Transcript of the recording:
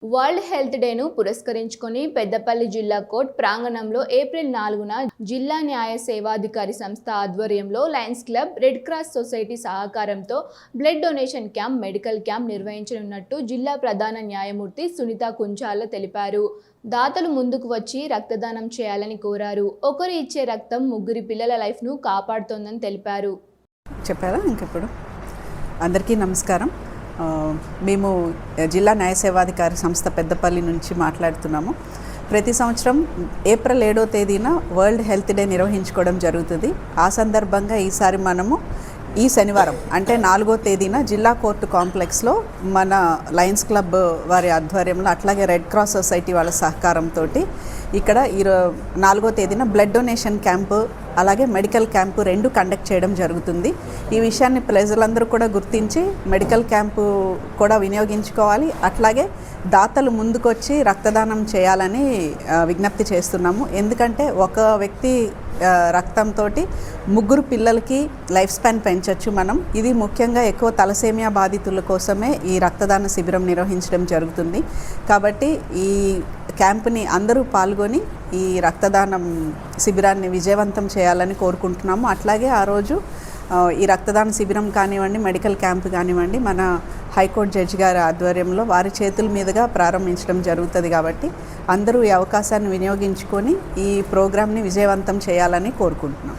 World health డేను పురస్కరించుకొని పెద్దపల్లి జిల్లా court ప్రాంగణంలో ఏప్రిల్ 4న జిల్లా న్యాయ సేవాధికారి సంస్థ ఆధ్వర్యంలో lions club, red cross society సహకారంతో blood donation camp, medical camp నిర్వహించనున్నట్టు జిల్లా ప్రధాన న్యాయమూర్తి సునీత కుంచాల తెలిపారు. దాతలు ముందుకు వచ్చి రక్తదానం చేయాలని కోరారు. ఒకరు ఇచ్చే రక్తం ముగ్గురి పిల్లల లైఫ్ను కాపాడుతోందని తెలిపారు. చెప్పారా ఇంకెప్పుడు? అందరికీ నమస్కారం. మేము జిల్లా న్యాయ సేవాధికారి సంస్థ పెద్దపల్లి నుంచి మాట్లాడుతున్నాము. ప్రతి సంవత్సరం ఏప్రిల్ 7వ తేదీన వరల్డ్ హెల్త్ డే నిర్వహించుకోవడం జరుగుతుంది. ఆ సందర్భంగా ఈసారి మనము ఈ శనివారం అంటే 4వ తేదీన జిల్లా కోర్టు కాంప్లెక్స్లో మన లయన్స్ క్లబ్ వారి ఆధ్వర్యంలో, అట్లాగే రెడ్ క్రాస్ సొసైటీ వాళ్ళ సహకారంతో ఇక్కడ 4వ తేదీన బ్లడ్ డొనేషన్ క్యాంపు, అలాగే మెడికల్ క్యాంపు 2 కండక్ట్ చేయడం జరుగుతుంది. ఈ విషయాన్ని ప్రజలందరూ కూడా గుర్తించి మెడికల్ క్యాంపు కూడా వినియోగించుకోవాలి. అట్లాగే దాతలు ముందుకొచ్చి రక్తదానం చేయాలని విజ్ఞప్తి చేస్తున్నాము. ఎందుకంటే ఒక వ్యక్తి రక్తంతో ముగ్గురు పిల్లలకి లైఫ్ స్పాన్ పెంచవచ్చు మనం. ఇది ముఖ్యంగా ఎక్కువ తలసేమియా బాధితుల కోసమే ఈ రక్తదాన శిబిరం నిర్వహించడం జరుగుతుంది. కాబట్టి ఈ క్యాంపుని అందరూ పాల్గొని ఈ రక్తదానం శిబిరాన్ని విజయవంతం చేయాలని కోరుకుంటున్నాము. అట్లాగే ఆ రోజు ఈ రక్తదాన శిబిరం కానివ్వండి, మెడికల్ క్యాంప్ కానివ్వండి, మన హైకోర్టు జడ్జి గారి ఆధ్వర్యంలో వారి చేతుల మీదుగా ప్రారంభించడం జరుగుతుంది. కాబట్టి అందరూ ఈ అవకాశాన్ని వినియోగించుకొని ఈ ప్రోగ్రామ్ని విజయవంతం చేయాలని కోరుకుంటున్నాం.